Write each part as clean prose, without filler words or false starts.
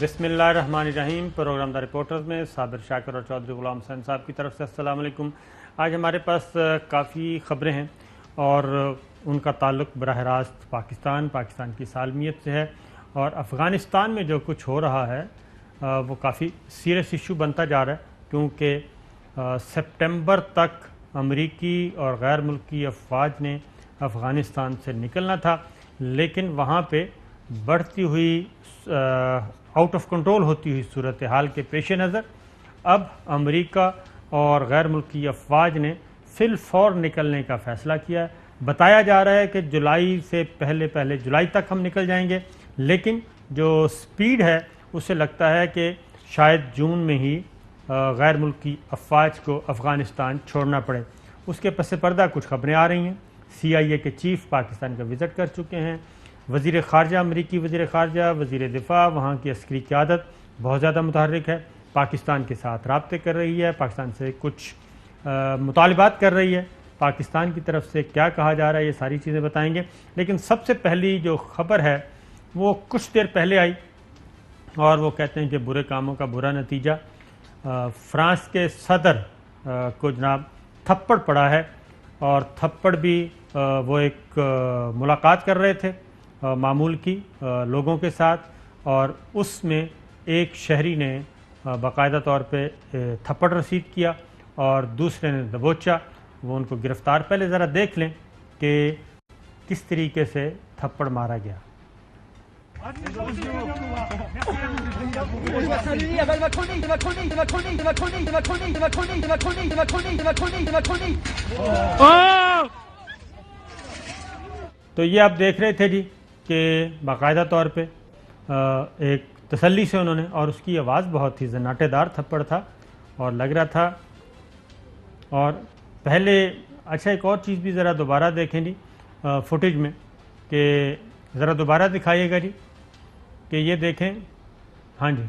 बिस्मिल्लाहिर्रहमानिर्रहीम। Programme the reporters में साबिर शाकिर और चौधरी गुलाम हुसैन साहब की तरफ से अस्सलाम वालेकुम। आज हमारे पास काफ़ी ख़बरें हैं और उनका ताल्लुक़ बराह रास्त पाकिस्तान की सालमियत से है। और अफ़ग़ानिस्तान में जो कुछ हो रहा है वो काफ़ी सीरियस इशू बनता जा रहा है, क्योंकि सितंबर तक अमरीकी और गैर मुल्की अफवाज ने अफ़ग़ानिस्तान से निकलना था, लेकिन वहाँ पे बढ़ती हुई आउट ऑफ कंट्रोल होती हुई सूरत हाल के पेश नज़र अब अमरीका और गैर मुल्की अफवाज ने फिल फौर निकलने का फ़ैसला किया है। बताया जा रहा है कि जुलाई से पहले जुलाई तक हम निकल जाएंगे, लेकिन जो स्पीड है उससे लगता है कि शायद जून में ही गैर मुल्की अफवाज को अफ़ग़ानिस्तान छोड़ना पड़े। उसके पस पर्दा कुछ खबरें आ रही हैं। CIA के चीफ़ पाकिस्तान का विज़िट कर चुके हैं। वज़ीर ख़ारजा, अमरीकी वज़ीर ख़ारजा, वज़ीर दिफ़ा, वहाँ की अस्करी क़यादत बहुत ज़्यादा मुतहर्रिक है, पाकिस्तान के साथ राब्ते कर रही है, पाकिस्तान से कुछ मुतालिबात कर रही है। पाकिस्तान की तरफ से क्या कहा जा रहा है, ये सारी चीज़ें बताएंगे। लेकिन सबसे पहली जो ख़बर है वो कुछ देर पहले आई और वो कहते हैं कि बुरे कामों का बुरा नतीजा। फ्रांस के सदर को जनाब थप्पड़ पड़ा है, और थप्पड़ भी वो एक मुलाकात कर रहे थे मामूल की लोगों के साथ, और उसमें एक शहरी ने बाकायदा तौर पे थप्पड़ रसीद किया और दूसरे ने दबोचा। वो उनको गिरफ़्तार, पहले ज़रा देख लें कि किस तरीके से थप्पड़ मारा गया। तो ये आप देख रहे थे जी कि बाकायदा तौर पे एक तसल्ली से उन्होंने, और उसकी आवाज़ बहुत ही ज़न्नाटेदार थप्पड़ था और लग रहा था। और पहले अच्छा एक और चीज़ भी ज़रा दोबारा देखें जी फुटेज में, कि ज़रा दोबारा दिखाइएगा जी, कि ये देखें। हाँ जी,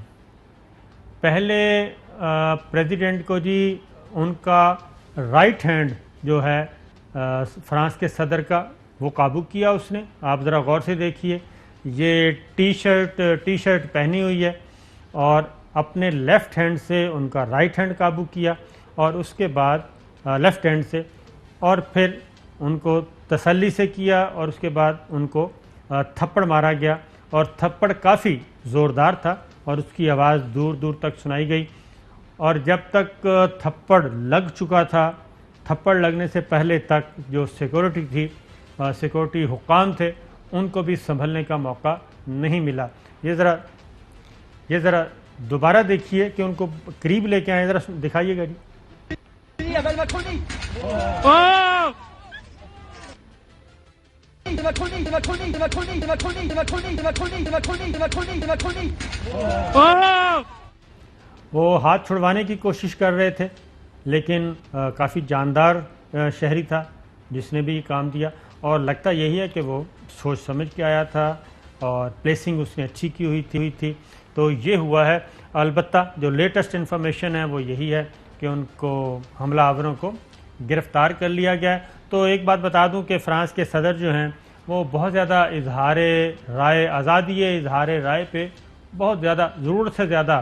पहले प्रेसिडेंट को जी उनका राइट हैंड जो है फ्रांस के सदर का, वो काबू किया उसने। आप ज़रा गौर से देखिए, ये टी शर्ट पहनी हुई है, और अपने लेफ़्ट हैंड से उनका राइट हैंड काबू किया, और उसके बाद लेफ़्ट हैंड से, और फिर उनको तसल्ली से किया, और उसके बाद उनको थप्पड़ मारा गया। और थप्पड़ काफ़ी ज़ोरदार था और उसकी आवाज़ दूर दूर तक सुनाई गई। और जब तक थप्पड़ लग चुका था, थप्पड़ लगने से पहले तक जो सिक्योरिटी थी, सिक्योरिटी हुक्काम थे, उनको भी संभलने का मौका नहीं मिला। ये ज़रा दोबारा देखिए कि उनको करीब लेके आए, ज़रा दिखाइएगा जी। वो हाथ छुड़वाने की कोशिश कर रहे थे, लेकिन काफ़ी जानदार शहरी था जिसने भी काम दिया, और लगता यही है कि वो सोच समझ के आया था और प्लेसिंग उसने अच्छी की हुई थी। तो ये हुआ है। अलबत्ता जो लेटेस्ट इन्फॉर्मेशन है वो यही है कि उनको हमलावरों को गिरफ़्तार कर लिया गया है। तो एक बात बता दूं कि फ़्रांस के सदर जो हैं वो बहुत ज़्यादा इजहार राय, आज़ादी इजहार राय पे बहुत ज़्यादा, ज़रूरत से ज़्यादा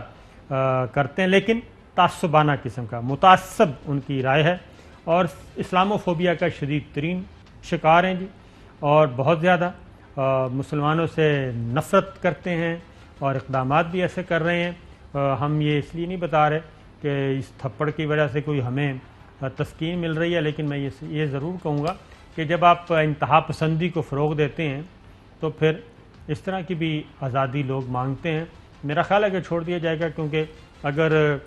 करते हैं, लेकिन तासुबाना किस्म का, मुतासब उनकी राय है, और इस्लामोफोबिया का शदीद तरीन शिकार हैं जी, और बहुत ज़्यादा मुसलमानों से नफ़रत करते हैं और इक़दामात भी ऐसे कर रहे हैं। हम ये इसलिए नहीं बता रहे कि इस थप्पड़ की वजह से कोई हमें तस्कीन मिल रही है, लेकिन मैं ये ज़रूर कहूँगा कि जब आप इंतहा पसंदी को फ़रोग़ देते हैं तो फिर इस तरह की भी आज़ादी लोग मांगते हैं। मेरा ख़्याल है कि छोड़ दिया जाएगा, क्योंकि अगर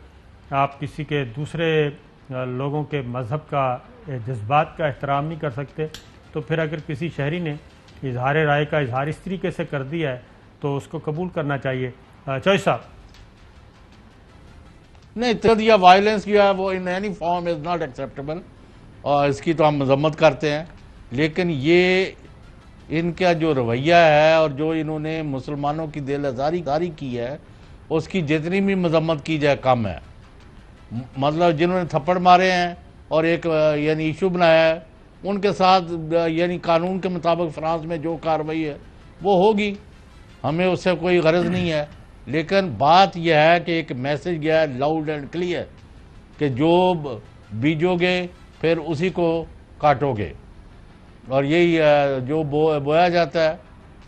आप किसी के दूसरे लोगों के मज़हब का, जज्बात का एहतराम नहीं कर सकते, तो फिर अगर किसी शहरी ने इजहार राय का इजहार इस तरीके से कर दिया है तो उसको कबूल करना चाहिए। चॉइस साहब। नहीं, तशद्दुद या वायलेंस जो है वो in any form is not acceptable, और इसकी तो हम मजम्मत करते हैं। लेकिन ये इनका जो रवैया है और जो इन्होंने मुसलमानों की दिल आज़ारी की है, उसकी जितनी भी मजम्मत की जाए कम है। मतलब जिन्होंने थप्पड़ मारे हैं और एक यानी इशू बनाया है, उनके साथ यानी कानून के मुताबिक फ्रांस में जो कार्रवाई है वो होगी, हमें उससे कोई गरज नहीं है। لیکن بات یہ ہے کہ ایک میسج گیا ہے لاؤڈ اینڈ کلیئر کہ جو بیجو گے پھر اسی کو کاٹو گے، اور یہی جو بویا جاتا ہے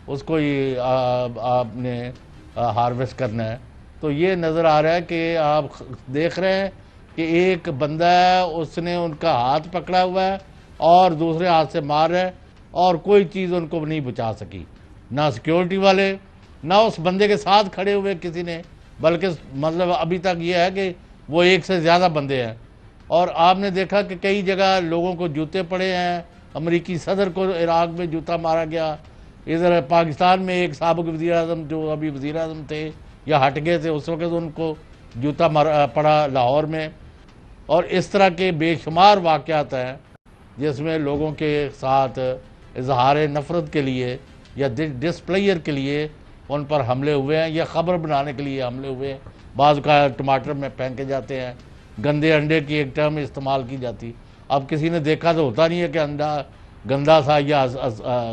اس کو ہی آپ نے ہارویسٹ کرنا ہے۔ تو یہ نظر آ رہا ہے کہ آپ دیکھ رہے ہیں کہ ایک بندہ ہے، اس نے ان کا ہاتھ پکڑا ہوا ہے اور دوسرے ہاتھ سے مار رہا ہے، اور کوئی چیز ان کو نہیں بچا سکی، نہ سیکیورٹی والے نہ اس بندے کے ساتھ کھڑے ہوئے کسی نے، بلکہ مطلب ابھی تک یہ ہے کہ وہ ایک سے زیادہ بندے ہیں۔ اور آپ نے دیکھا کہ کئی جگہ لوگوں کو جوتے پڑے ہیں، امریکی صدر کو عراق میں جوتا مارا گیا، ادھر پاکستان میں ایک سابق وزیر اعظم جو ابھی وزیر اعظم تھے یا ہٹ گئے تھے اس وقت ان کو جوتا پڑا لاہور میں، اور اس طرح کے بے شمار واقعات ہیں جس میں لوگوں کے ساتھ اظہار نفرت کے لیے یا ڈسپلیئر کے لیے ان پر حملے ہوئے ہیں، یا خبر بنانے کے لیے حملے ہوئے ہیں۔ بعض کا ٹماٹر میں پھینکے جاتے ہیں، گندے انڈے کی ایک ٹرم استعمال کی جاتی۔ اب کسی نے دیکھا تو ہوتا نہیں ہے کہ انڈا گندا تھا یا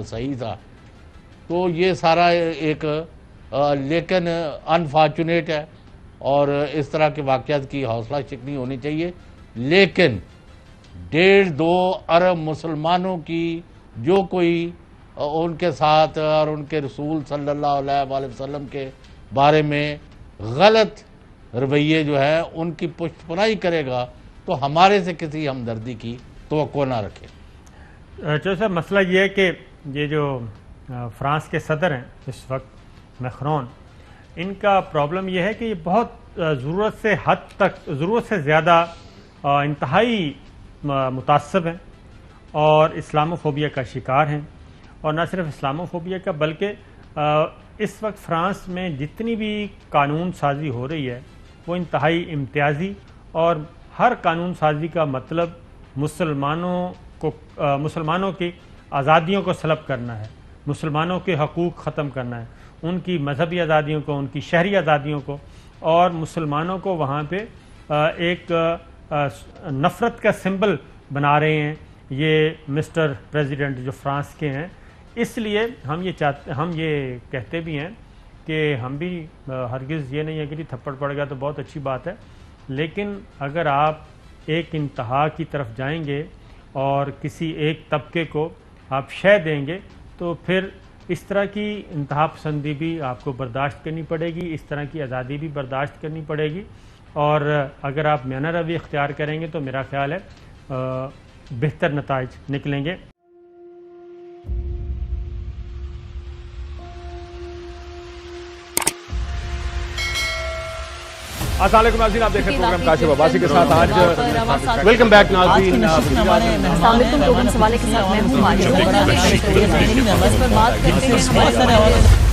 صحیح تھا۔ تو یہ سارا ایک لیکن انفارچونیٹ ہے، اور اس طرح کے واقعات کی حوصلہ شکنی ہونی چاہیے، لیکن 1.5-2 ارب مسلمانوں کی جو کوئی ان کے ساتھ اور ان کے رسول صلی اللہ علیہ وآلہ وسلم کے بارے میں غلط رویے جو ہیں ان کی پشت پناہی کرے گا تو ہمارے سے کسی ہمدردی کی توقع نہ رکھے۔ چلو صاحب، مسئلہ یہ ہے کہ یہ جو فرانس کے صدر ہیں اس وقت میکرون، ان کا پرابلم یہ ہے کہ یہ بہت ضرورت سے حد تک، ضرورت سے زیادہ انتہائی متعصب ہیں اور اسلاموفوبیا کا شکار ہیں، اور نہ صرف اسلاموفوبیا کا بلکہ اس وقت فرانس میں جتنی بھی قانون سازی ہو رہی ہے وہ انتہائی امتیازی، اور ہر قانون سازی کا مطلب مسلمانوں کی آزادیوں کو سلب کرنا ہے، مسلمانوں کے حقوق ختم کرنا ہے، ان کی مذہبی آزادیوں کو، ان کی شہری آزادیوں کو، اور مسلمانوں کو وہاں پہ ایک نفرت کا سمبل بنا رہے ہیں یہ مسٹر پریزیڈنٹ جو فرانس کے ہیں۔ اس لیے ہم یہ کہتے بھی ہیں کہ ہم بھی ہرگز یہ نہیں ہے کہ تھپڑ پڑ گیا تو بہت اچھی بات ہے، لیکن اگر آپ ایک انتہا کی طرف جائیں گے اور کسی ایک طبقے کو آپ شے دیں گے تو پھر اس طرح کی انتہا پسندی بھی آپ کو برداشت کرنی پڑے گی، اس طرح کی آزادی بھی برداشت کرنی پڑے گی، اور اگر آپ میانہ روی اختیار کریں گے تو میرا خیال ہے بہتر نتائج نکلیں گے۔ السلام علیکم ناظرین، آپ دیکھ رہے ہیں پروگرام کاشف عباسی کے ساتھ۔ آج ویلکم بیک ناظرین، السلام علیکم، پروگرام سوالے کے ساتھ میں ہوں